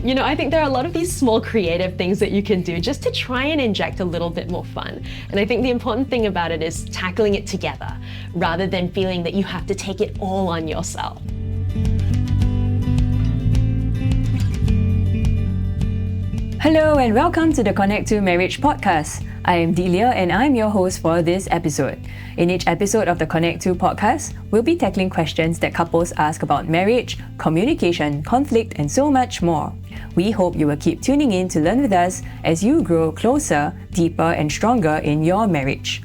I think there are a lot of these small creative things that you can do just to try and inject a little bit more fun. And I think the important thing about it is tackling it together rather than feeling that you have to take it all on yourself. Hello and welcome to the Connect to Marriage podcast. I am Delia and I'm your host for this episode. In each episode of the Connect to podcast, we'll be tackling questions that couples ask about marriage, communication, conflict, and so much more. We hope you will keep tuning in to learn with us as you grow closer, deeper, and stronger in your marriage.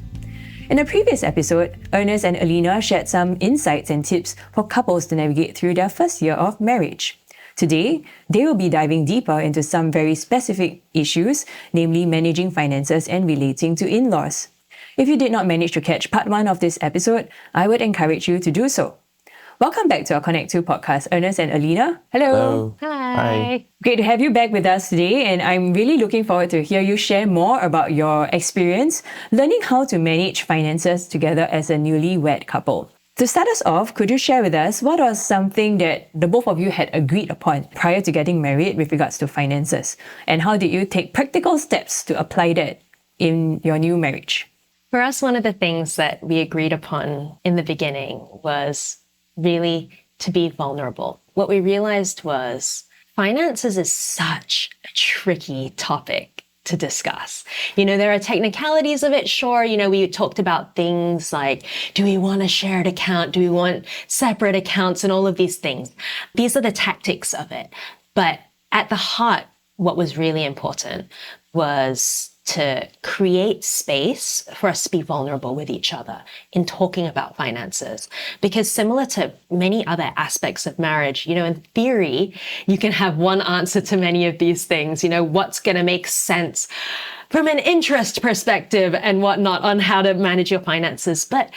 In a previous episode, Ernest and Elyna shared some insights and tips for couples to navigate through their first year of marriage. Today, they will be diving deeper into some very specific issues, namely managing finances and relating to in-laws. If you did not manage to catch part 1 of this episode, I would encourage you to do so. Welcome back to our Connect to podcast, Ernest and Elyna. Hello. Hi. Great to have you back with us today, and I'm really looking forward to hear you share more about your experience learning how to manage finances together as a newlywed couple. To start us off, could you share with us what was something that the both of you had agreed upon prior to getting married with regards to finances? And how did you take practical steps to apply that in your new marriage? For us, one of the things that we agreed upon in the beginning was really to be vulnerable. What we realized was finances is such a tricky topic to discuss. There are technicalities of it, sure. We talked about things like, do we want a shared account? Do we want separate accounts and all of these things? These are the tactics of it. But at the heart, what was really important was to create space for us to be vulnerable with each other in talking about finances. Because similar to many other aspects of marriage, in theory, you can have one answer to many of these things. What's going to make sense from an interest perspective and whatnot on how to manage your finances. But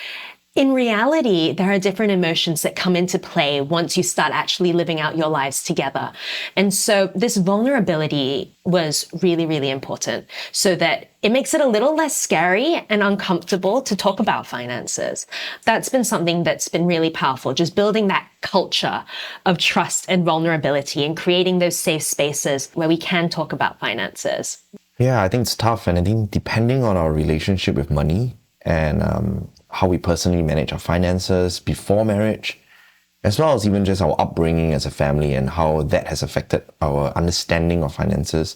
in reality, there are different emotions that come into play once you start actually living out your lives together. And so this vulnerability was really, really important so that it makes it a little less scary and uncomfortable to talk about finances. That's been something that's been really powerful, just building that culture of trust and vulnerability and creating those safe spaces where we can talk about finances. Yeah, I think it's tough. And I think depending on our relationship with money and how we personally manage our finances before marriage, as well as even just our upbringing as a family and how that has affected our understanding of finances,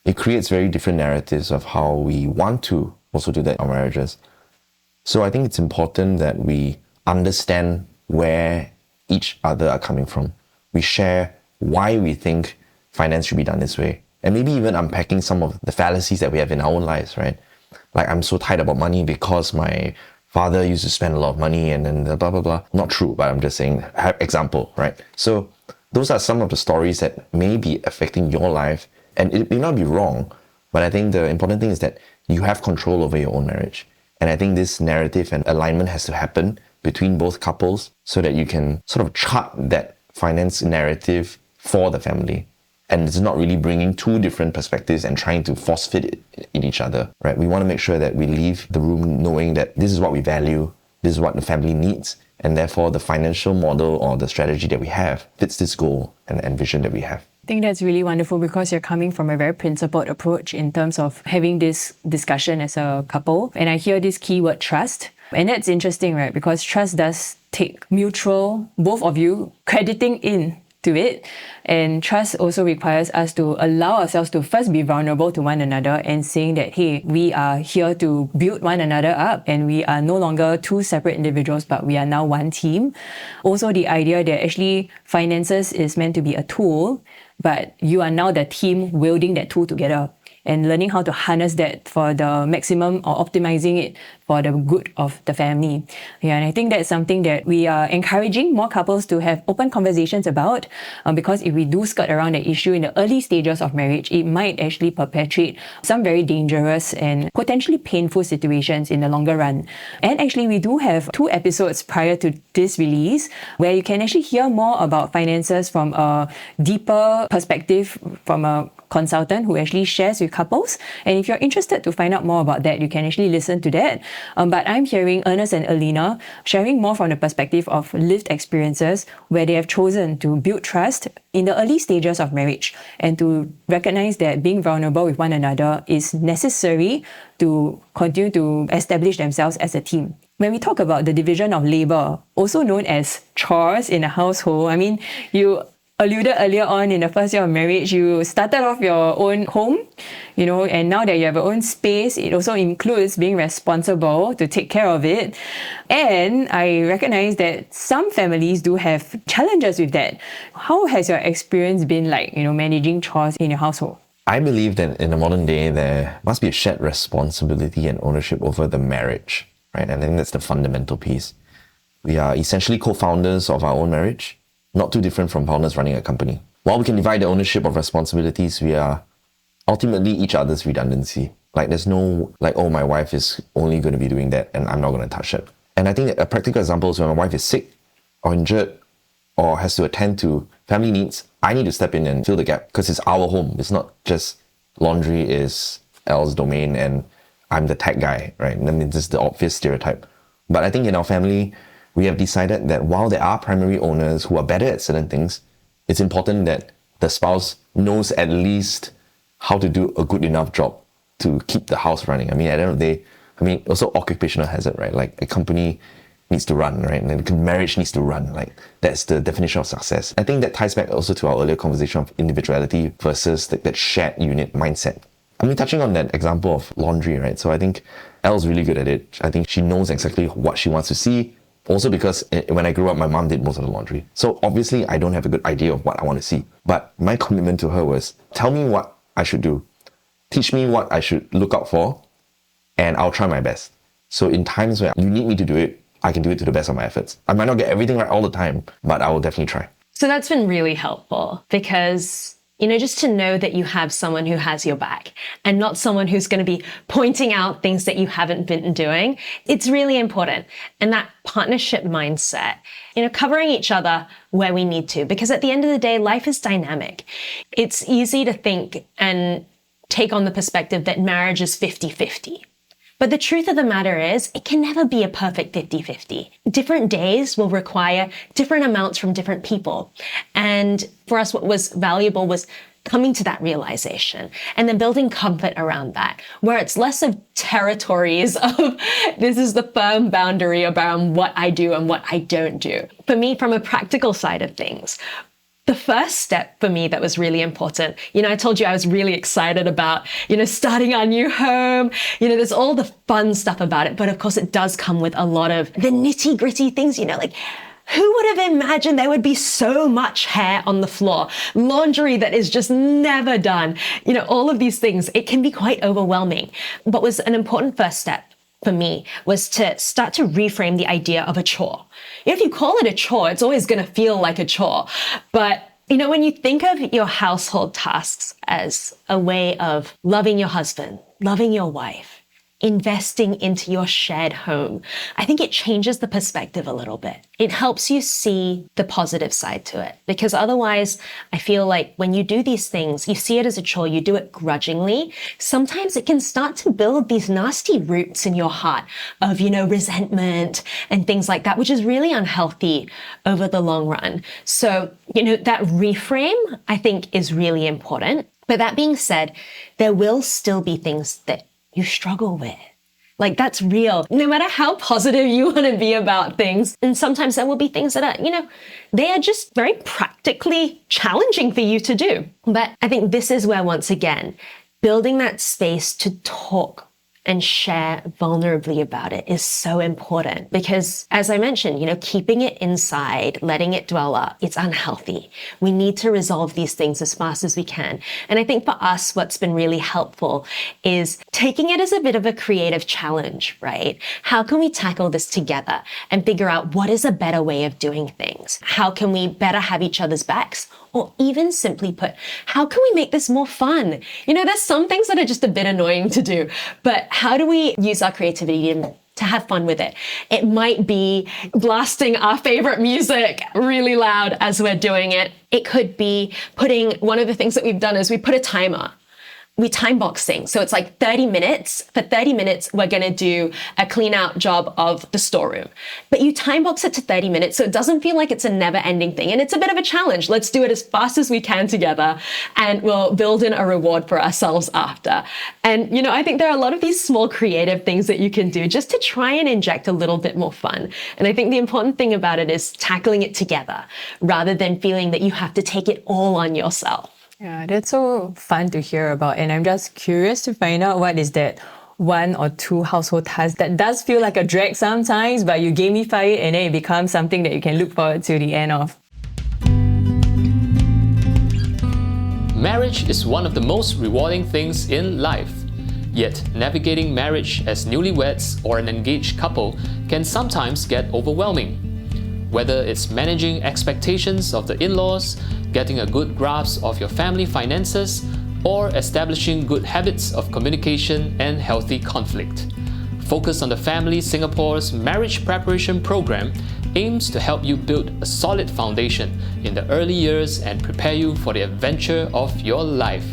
it creates very different narratives of how we want to also do that in our marriages. So I think it's important that we understand where each other are coming from. We share why we think finance should be done this way, and maybe even unpacking some of the fallacies that we have in our own lives, right? Like, I'm so tight about money because my father used to spend a lot of money and then blah, blah, blah. Not true, but I'm just saying, example, right? So those are some of the stories that may be affecting your life, and it may not be wrong, but I think the important thing is that you have control over your own marriage. And I think this narrative and alignment has to happen between both couples so that you can sort of chart that finance narrative for the family. And it's not really bringing two different perspectives and trying to force fit it in each other, right? We want to make sure that we leave the room knowing that this is what we value, this is what the family needs, and therefore the financial model or the strategy that we have fits this goal and vision that we have. I think that's really wonderful because you're coming from a very principled approach in terms of having this discussion as a couple. And I hear this keyword trust. And that's interesting, right? Because trust does take mutual, both of you crediting in to it, and trust also requires us to allow ourselves to first be vulnerable to one another and saying that, hey, we are here to build one another up and we are no longer two separate individuals, but we are now one team. Also, the idea that actually finances is meant to be a tool, but you are now the team wielding that tool together and learning how to harness that for the maximum or optimizing it for the good of the family. Yeah, and I think that's something that we are encouraging more couples to have open conversations about, because if we do skirt around the issue in the early stages of marriage, it might actually perpetuate some very dangerous and potentially painful situations in the longer run. And actually, we do have 2 episodes prior to this release where you can actually hear more about finances from a deeper perspective from a consultant who actually shares with couples. And if you're interested to find out more about that, you can actually listen to that. But I'm hearing Ernest and Elyna sharing more from the perspective of lived experiences where they have chosen to build trust in the early stages of marriage and to recognize that being vulnerable with one another is necessary to continue to establish themselves as a team. When we talk about the division of labor, also known as chores in a household, I mean, you alluded earlier on in the first year of marriage, you started off your own home, and now that you have your own space, it also includes being responsible to take care of it. And I recognize that some families do have challenges with that. How has your experience been like, managing chores in your household? I believe that in the modern day, there must be a shared responsibility and ownership over the marriage, right? And I think that's the fundamental piece. We are essentially co-founders of our own marriage, not too different from founders running a company. While we can divide the ownership of responsibilities, we are ultimately each other's redundancy. Like there's no, oh, my wife is only going to be doing that and I'm not going to touch it. And I think a practical example is when my wife is sick or injured or has to attend to family needs, I need to step in and fill the gap because it's our home. It's not just laundry is Elle's domain and I'm the tech guy, right? And then this is the obvious stereotype. But I think in our family, we have decided that while there are primary owners who are better at certain things, it's important that the spouse knows at least how to do a good enough job to keep the house running. I mean, at the end of the day, also occupational hazard, right? Like a company needs to run, right? And then marriage needs to run. Like that's the definition of success. I think that ties back also to our earlier conversation of individuality versus that shared unit mindset. Touching on that example of laundry, right? So I think Elle's really good at it. I think she knows exactly what she wants to see. Also because when I grew up, my mom did most of the laundry. So obviously I don't have a good idea of what I want to see. But my commitment to her was, tell me what I should do. Teach me what I should look out for, and I'll try my best. So in times where you need me to do it, I can do it to the best of my efforts. I might not get everything right all the time, but I will definitely try. So that's been really helpful because, just to know that you have someone who has your back and not someone who's going to be pointing out things that you haven't been doing, it's really important. And that partnership mindset, covering each other where we need to, because at the end of the day, life is dynamic. It's easy to think and take on the perspective that marriage is 50-50. But the truth of the matter is, it can never be a perfect 50-50. Different days will require different amounts from different people. And for us, what was valuable was coming to that realization and then building comfort around that, where it's less of territories of this is the firm boundary around what I do and what I don't do. For me, from a practical side of things, the first step for me that was really important, I told you I was really excited about, starting our new home. There's all the fun stuff about it, but of course it does come with a lot of the nitty gritty things, like who would have imagined there would be so much hair on the floor, laundry that is just never done, all of these things. It can be quite overwhelming. What was an important first step for me was to start to reframe the idea of a chore. If you call it a chore, it's always going to feel like a chore. But, when you think of your household tasks as a way of loving your husband, loving your wife, investing into your shared home, I think it changes the perspective a little bit. It helps you see the positive side to it, because otherwise I feel like when you do these things, you see it as a chore, you do it grudgingly. Sometimes it can start to build these nasty roots in your heart of, resentment and things like that, which is really unhealthy over the long run. So, that reframe I think is really important. But that being said, there will still be things that you struggle with. Like that's real. No matter how positive you want to be about things. And sometimes there will be things that are, they are just very practically challenging for you to do. But I think this is where, once again, building that space to talk and share vulnerably about it is so important because, as I mentioned, keeping it inside, letting it dwell up, it's unhealthy. We need to resolve these things as fast as we can. And I think for us, what's been really helpful is taking it as a bit of a creative challenge, right? How can we tackle this together and figure out what is a better way of doing things? How can we better have each other's backs? Or even simply put, how can we make this more fun? There's some things that are just a bit annoying to do, but how do we use our creativity to have fun with it? It might be blasting our favorite music really loud as we're doing it. It could be one of the things that we've done is we put a timer we time box things. So it's like 30 minutes. For 30 minutes, we're going to do a clean out job of the storeroom. But you time box it to 30 minutes so it doesn't feel like it's a never ending thing. And it's a bit of a challenge. Let's do it as fast as we can together and we'll build in a reward for ourselves after. And, I think there are a lot of these small creative things that you can do just to try and inject a little bit more fun. And I think the important thing about it is tackling it together rather than feeling that you have to take it all on yourself. Yeah, that's so fun to hear about. And I'm just curious to find out what is that 1 or 2 household tasks that does feel like a drag sometimes, but you gamify it and then it becomes something that you can look forward to the end of. Marriage is one of the most rewarding things in life. Yet, navigating marriage as newlyweds or an engaged couple can sometimes get overwhelming. Whether it's managing expectations of the in-laws, getting a good grasp of your family finances, or establishing good habits of communication and healthy conflict. Focus on the Family Singapore's marriage preparation program aims to help you build a solid foundation in the early years and prepare you for the adventure of your life.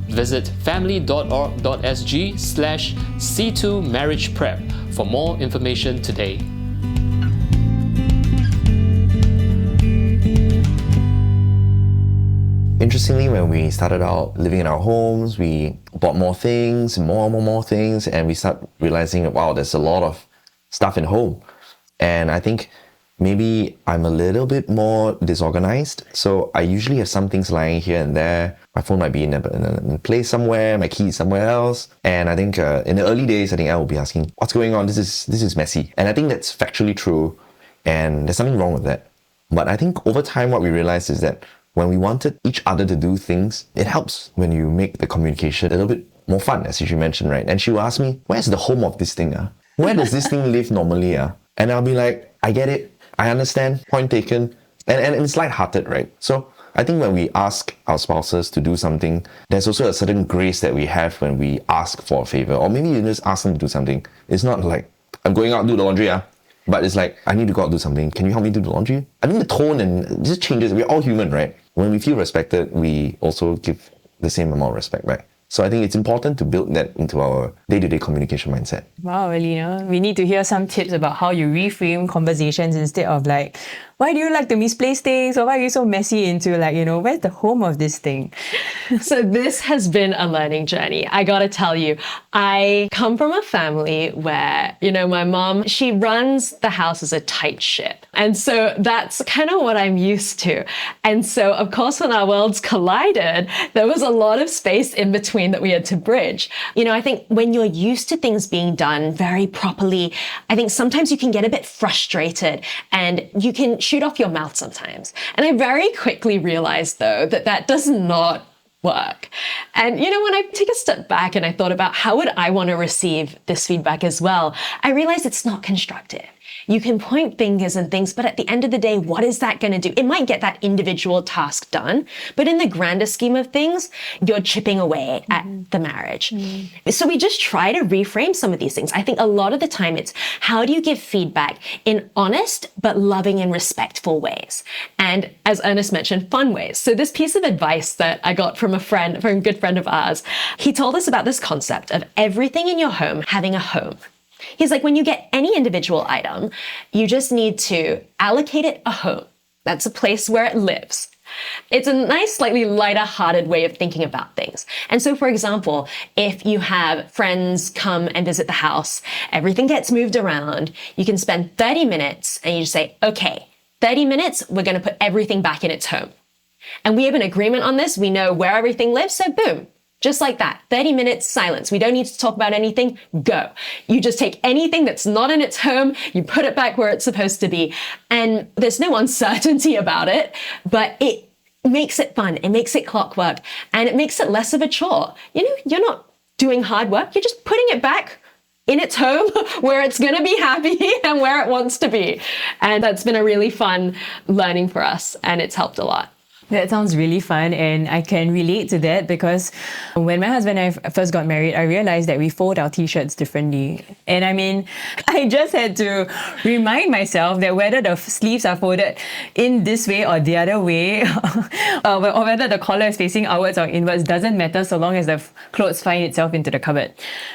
Visit family.org.sg/C2 Marriage Prep for more information today. Interestingly, when we started out living in our homes, we bought more things, more things, and we start realizing, wow, there's a lot of stuff in home. And I think maybe I'm a little bit more disorganized. So I usually have some things lying here and there. My phone might be in a place somewhere, my keys somewhere else. And I think in the early days, I think I will be asking, what's going on? This is messy. And I think that's factually true. And there's something wrong with that. But I think over time, what we realized is that when we wanted each other to do things, it helps when you make the communication a little bit more fun, as you mentioned, right? And she will ask me, where's the home of this thing? Where does this thing live normally? And I'll be like, I get it. I understand. Point taken. And it's lighthearted, right? So I think when we ask our spouses to do something, there's also a certain grace that we have when we ask for a favor. Or maybe you just ask them to do something. It's not like, I'm going out to do the laundry, but it's like, I need to go out and do something. Can you help me do the laundry? I think the tone and just changes. We're all human, right? When we feel respected, we also give the same amount of respect back. So I think it's important to build that into our day-to-day communication mindset. Wow, Elyna, we need to hear some tips about how you reframe conversations instead of like, why do you like to misplace things? Or why are you so messy into like, where's the home of this thing? So this has been a learning journey. I gotta tell you, I come from a family where, my mom, she runs the house as a tight ship. And so that's kind of what I'm used to. And so, of course, when our worlds collided, there was a lot of space in between that we had to bridge. I think when you're used to things being done very properly, I think sometimes you can get a bit frustrated and you can shoot off your mouth sometimes. And I very quickly realized, though, that does not work. And, when I take a step back and I thought about how would I want to receive this feedback as well, I realized it's not constructive. You can point fingers and things, but at the end of the day, what is that going to do? It might get that individual task done, but in the grander scheme of things, you're chipping away at the marriage. So we just try to reframe some of these things. I think a lot of the time it's how do you give feedback in honest but loving and respectful ways? And as Ernest mentioned, fun ways. So this piece of advice that I got from a good friend of ours, he told us about this concept of everything in your home having a home. He's like, when you get any individual item, you just need to allocate it a home. That's a place where it lives. It's a nice, slightly lighter-hearted way of thinking about things. And so, for example, if you have friends come and visit the house, everything gets moved around, you can spend 30 minutes and you just say, okay, 30 minutes, we're going to put everything back in its home. And we have an agreement on this. We know where everything lives, so boom. Just like that, 30 minutes silence. We don't need to talk about anything, go. You just take anything that's not in its home, you put it back where it's supposed to be, and there's no uncertainty about it, but it makes it fun, it makes it clockwork, and it makes it less of a chore. You're not doing hard work, you're just putting it back in its home where it's gonna be happy and where it wants to be. And that's been a really fun learning for us, and it's helped a lot. That sounds really fun, and I can relate to that because when my husband and I first got married, I realized that we fold our t-shirts differently. And I mean, I just had to remind myself that whether the sleeves are folded in this way or the other way, or whether the collar is facing outwards or inwards, doesn't matter so long as the clothes find itself into the cupboard.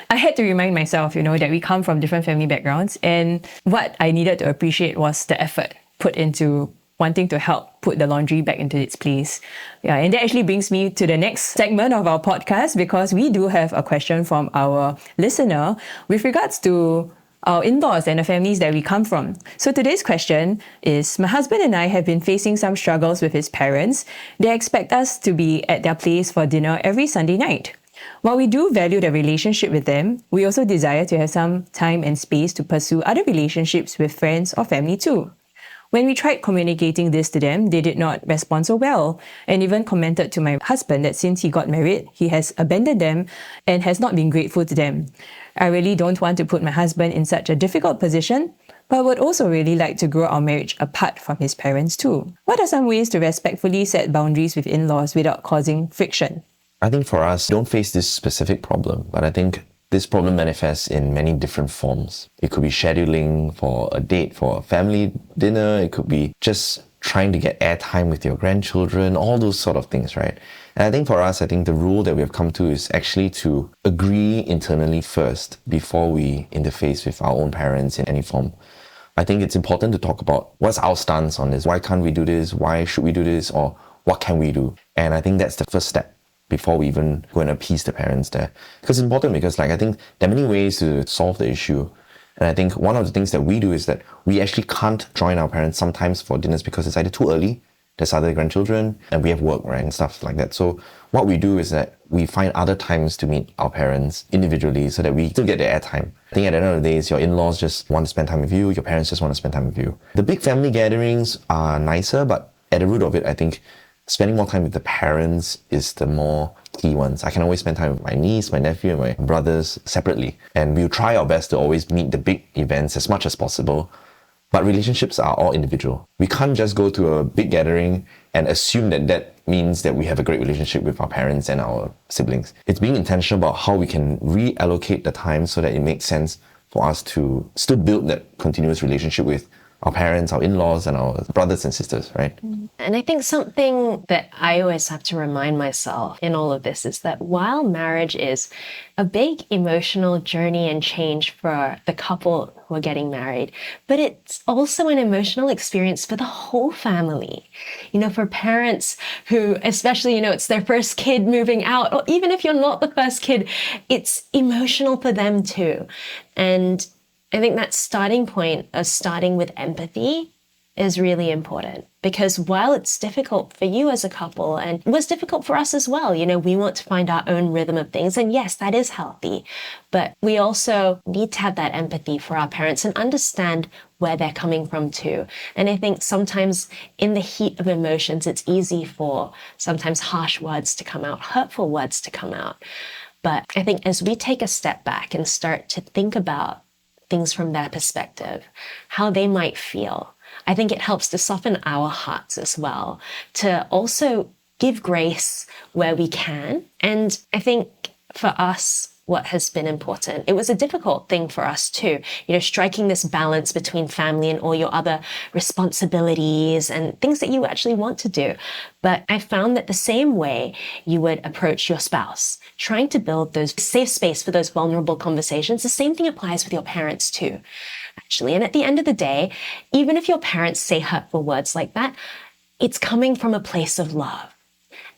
I had to remind myself, that we come from different family backgrounds, and what I needed to appreciate was the effort put into wanting to help put the laundry back into its place. Yeah, and that actually brings me to the next segment of our podcast, because we do have a question from our listener with regards to our in-laws and the families that we come from. So today's question is, my husband and I have been facing some struggles with his parents. They expect us to be at their place for dinner every Sunday night. While we do value the relationship with them, we also desire to have some time and space to pursue other relationships with friends or family too. When we tried communicating this to them, they did not respond so well, and even commented to my husband that since he got married, he has abandoned them and has not been grateful to them. I really don't want to put my husband in such a difficult position, but would also really like to grow our marriage apart from his parents too. What are some ways to respectfully set boundaries with in-laws without causing friction? I think for us, don't face this specific problem, but I think this problem manifests in many different forms. It could be scheduling for a date for a family dinner. It could be just trying to get airtime with your grandchildren, all those sort of things, right? And I think for us, the rule that we have come to is actually to agree internally first before we interface with our own parents in any form. I think it's important to talk about what's our stance on this. Why can't we do this? Why should we do this? Or what can we do? And I think that's the first step before we even go and appease the parents there. Because it's important because I think there are many ways to solve the issue. And I think one of the things that we do is that we actually can't join our parents sometimes for dinners because it's either too early, there's other grandchildren, and we have work, right, and stuff like that. So what we do is that we find other times to meet our parents individually so that we still get the airtime. I think at the end of the day, it's your in-laws just want to spend time with you, your parents just want to spend time with you. The big family gatherings are nicer, but at the root of it, I think spending more time with the parents is the more key ones. I can always spend time with my niece, my nephew, and my brothers separately. And we'll try our best to always meet the big events as much as possible. But relationships are all individual. We can't just go to a big gathering and assume that that means that we have a great relationship with our parents and our siblings. It's being intentional about how we can reallocate the time so that it makes sense for us to still build that continuous relationship with our parents, our in-laws, and our brothers and sisters, right? And I think something that I always have to remind myself in all of this is that while marriage is a big emotional journey and change for the couple who are getting married, but it's also an emotional experience for the whole family. For parents who, especially, it's their first kid moving out, or even if you're not the first kid, it's emotional for them too. And I think that starting point of starting with empathy is really important, because while it's difficult for you as a couple, and it was difficult for us as well, we want to find our own rhythm of things. And yes, that is healthy, but we also need to have that empathy for our parents and understand where they're coming from too. And I think sometimes in the heat of emotions, it's easy for sometimes harsh words to come out, hurtful words to come out. But I think as we take a step back and start to think about things from their perspective, how they might feel, I think it helps to soften our hearts as well, to also give grace where we can. And I think for us, what has been important, it was a difficult thing for us too, striking this balance between family and all your other responsibilities and things that you actually want to do. But I found that the same way you would approach your spouse, trying to build those safe space for those vulnerable conversations, the same thing applies with your parents too, actually. And at the end of the day, even if your parents say hurtful words like that, it's coming from a place of love.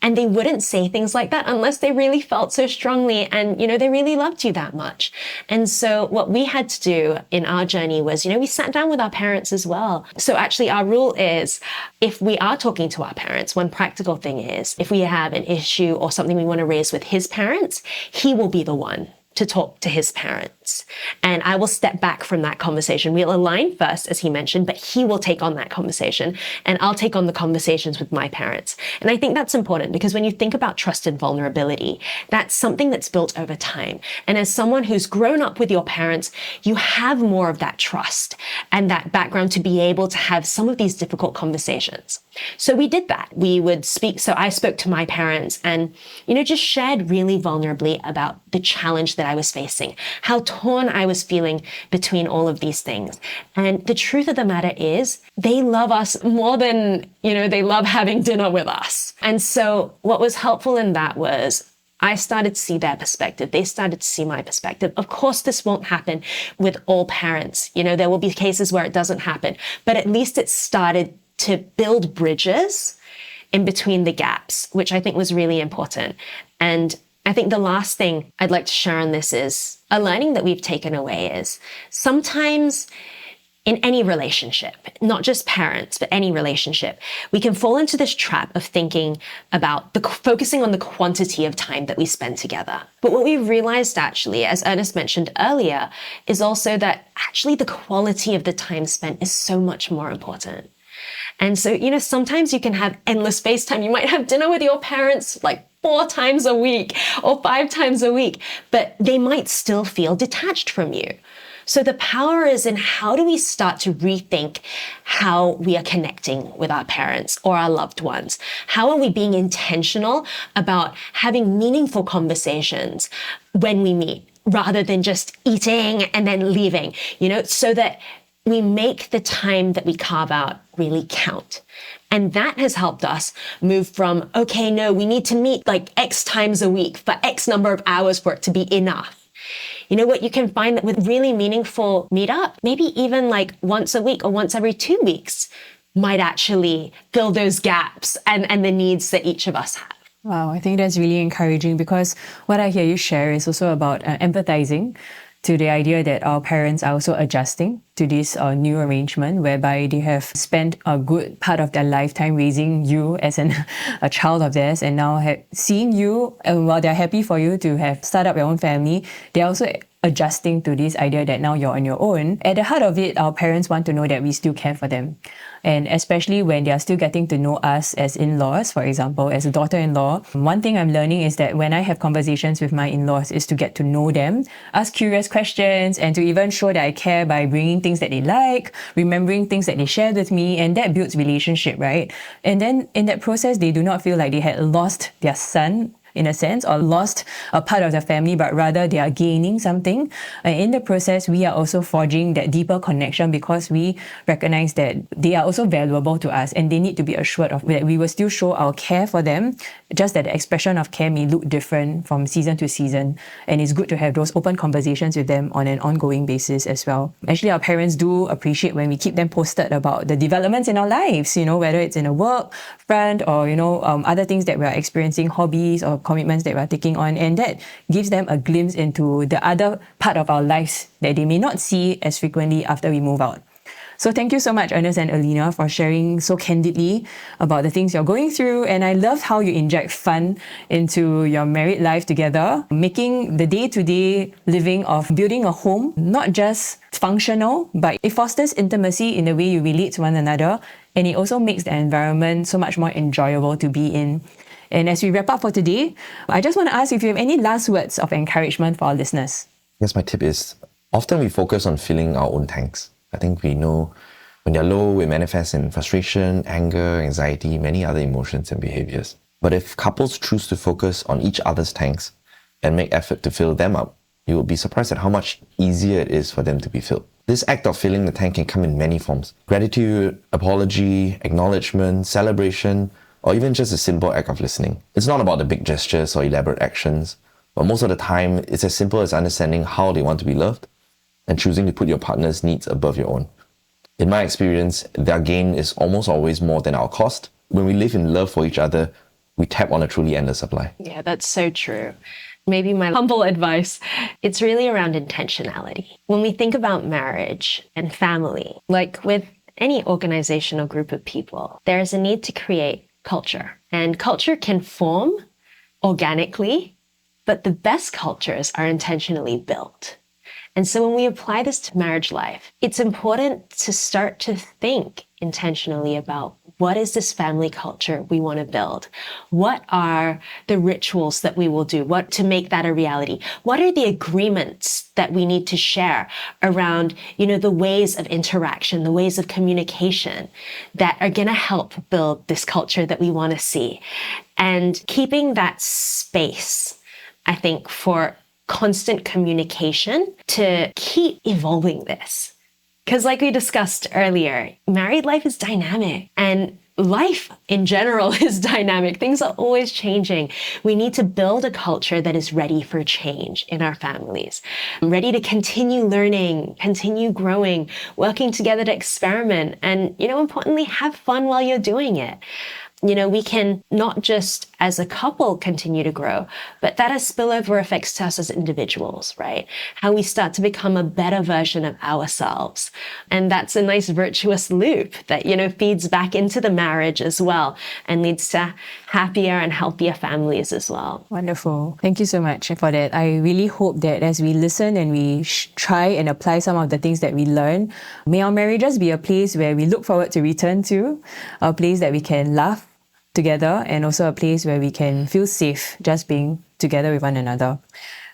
And they wouldn't say things like that unless they really felt so strongly and, they really loved you that much. And so what we had to do in our journey was, we sat down with our parents as well. So actually our rule is, if we are talking to our parents, one practical thing is, if we have an issue or something we want to raise with his parents, he will be the one to talk to his parents. And I will step back from that conversation. We'll align first, as he mentioned, but he will take on that conversation and I'll take on the conversations with my parents. And I think that's important because when you think about trust and vulnerability, that's something that's built over time. And as someone who's grown up with your parents, you have more of that trust and that background to be able to have some of these difficult conversations. So we did that. We would speak. So I spoke to my parents and, just shared really vulnerably about the challenge that I was facing, how torn I was feeling between all of these things. And the truth of the matter is they love us more than, they love having dinner with us. And so what was helpful in that was I started to see their perspective. They started to see my perspective. Of course, this won't happen with all parents. There will be cases where it doesn't happen, but at least it started to build bridges in between the gaps, which I think was really important. And I think the last thing I'd like to share on this is a learning that we've taken away is sometimes in any relationship, not just parents, but any relationship, we can fall into this trap of thinking about focusing on the quantity of time that we spend together. But what we realized actually, as Ernest mentioned earlier, is also that actually the quality of the time spent is so much more important. And so, sometimes you can have endless FaceTime. You might have dinner with your parents like 4 times a week or 5 times a week, but they might still feel detached from you. So the power is in how do we start to rethink how we are connecting with our parents or our loved ones? How are we being intentional about having meaningful conversations when we meet rather than just eating and then leaving, so that we make the time that we carve out really count. And that has helped us move from, okay, no, we need to meet like X times a week for X number of hours for it to be enough. What you can find that with really meaningful meetup, maybe even like once a week or once every 2 weeks might actually fill those gaps and the needs that each of us have. Wow, I think that's really encouraging because what I hear you share is also about empathizing to the idea that our parents are also adjusting to this new arrangement whereby they have spent a good part of their lifetime raising you as a child of theirs and now seeing you, and while they're happy for you to have start up your own family, they're also adjusting to this idea that now you're on your own. At the heart of it, our parents want to know that we still care for them. And especially when they are still getting to know us as in-laws, for example, as a daughter-in-law. One thing I'm learning is that when I have conversations with my in-laws is to get to know them, ask curious questions, and to even show that I care by bringing things that they like, remembering things that they shared with me, and that builds relationship, right? And then in that process, they do not feel like they had lost their son in a sense, or lost a part of their family, but rather they are gaining something. And in the process, we are also forging that deeper connection because we recognize that they are also valuable to us and they need to be assured of that we will still show our care for them, just that the expression of care may look different from season to season. And it's good to have those open conversations with them on an ongoing basis as well. Actually, our parents do appreciate when we keep them posted about the developments in our lives, whether it's in a work front or, other things that we are experiencing, hobbies or commitments that we're taking on, and that gives them a glimpse into the other part of our lives that they may not see as frequently after we move out. So thank you so much, Ernest and Elyna, for sharing so candidly about the things you're going through. And I love how you inject fun into your married life together, making the day-to-day living of building a home not just functional, but it fosters intimacy in the way you relate to one another. And it also makes the environment so much more enjoyable to be in. And as we wrap up for today, I just want to ask if you have any last words of encouragement for our listeners. Yes, my tip is often we focus on filling our own tanks. I think we know when they're low, it manifests in frustration, anger, anxiety, many other emotions and behaviors. But if couples choose to focus on each other's tanks and make effort to fill them up, you will be surprised at how much easier it is for them to be filled. This act of filling the tank can come in many forms. Gratitude, apology, acknowledgement, celebration, or even just a simple act of listening. It's not about the big gestures or elaborate actions, but most of the time, it's as simple as understanding how they want to be loved and choosing to put your partner's needs above your own. In my experience, their gain is almost always more than our cost. When we live in love for each other, we tap on a truly endless supply. Yeah, that's so true. Maybe my humble advice, it's really around intentionality. When we think about marriage and family, like with any organization or group of people, there is a need to create culture. And culture can form organically But the best cultures are intentionally built. And so when we apply this to marriage life, it's important to start to think intentionally about what is this family culture we want to build? What are the rituals that we will do? What to make that a reality? What are the agreements that we need to share around, the ways of interaction, the ways of communication that are going to help build this culture that we want to see? And keeping that space, I think, for constant communication to keep evolving this. Because like we discussed earlier, married life is dynamic and life in general is dynamic. Things are always changing. We need to build a culture that is ready for change in our families, ready to continue learning, continue growing, working together to experiment, and, importantly, have fun while you're doing it. We can not just as a couple continue to grow, but that has spillover effects to us as individuals, right? How we start to become a better version of ourselves. And that's a nice virtuous loop that, feeds back into the marriage as well and leads to happier and healthier families as well. Wonderful. Thank you so much for that. I really hope that as we listen and we try and apply some of the things that we learn, may our marriages be a place where we look forward to return to, a place that we can laugh together, and also a place where we can feel safe just being together with one another.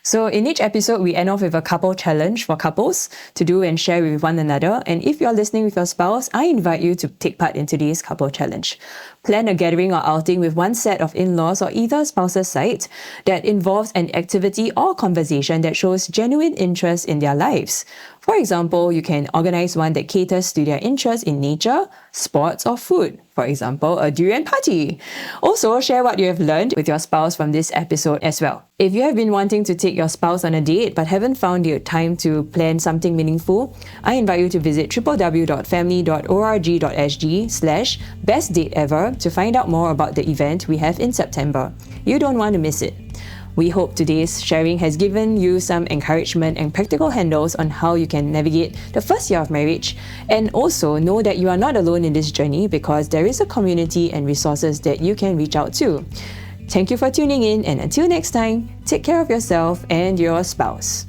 So in each episode, we end off with a couple challenge for couples to do and share with one another. And if you're listening with your spouse, I invite you to take part in today's couple challenge. Plan a gathering or outing with one set of in-laws or either spouse's side that involves an activity or conversation that shows genuine interest in their lives. For example, you can organize one that caters to their interest in nature, sports, or food. For example, a durian party. Also, share what you have learned with your spouse from this episode as well. If you have been wanting to take your spouse on a date but haven't found the time to plan something meaningful, I invite you to visit www.family.org/bestdateever to find out more about the event we have in September. You don't want to miss it. We hope today's sharing has given you some encouragement and practical handles on how you can navigate the first year of marriage, and also know that you are not alone in this journey because there is a community and resources that you can reach out to. Thank you for tuning in, and until next time, take care of yourself and your spouse.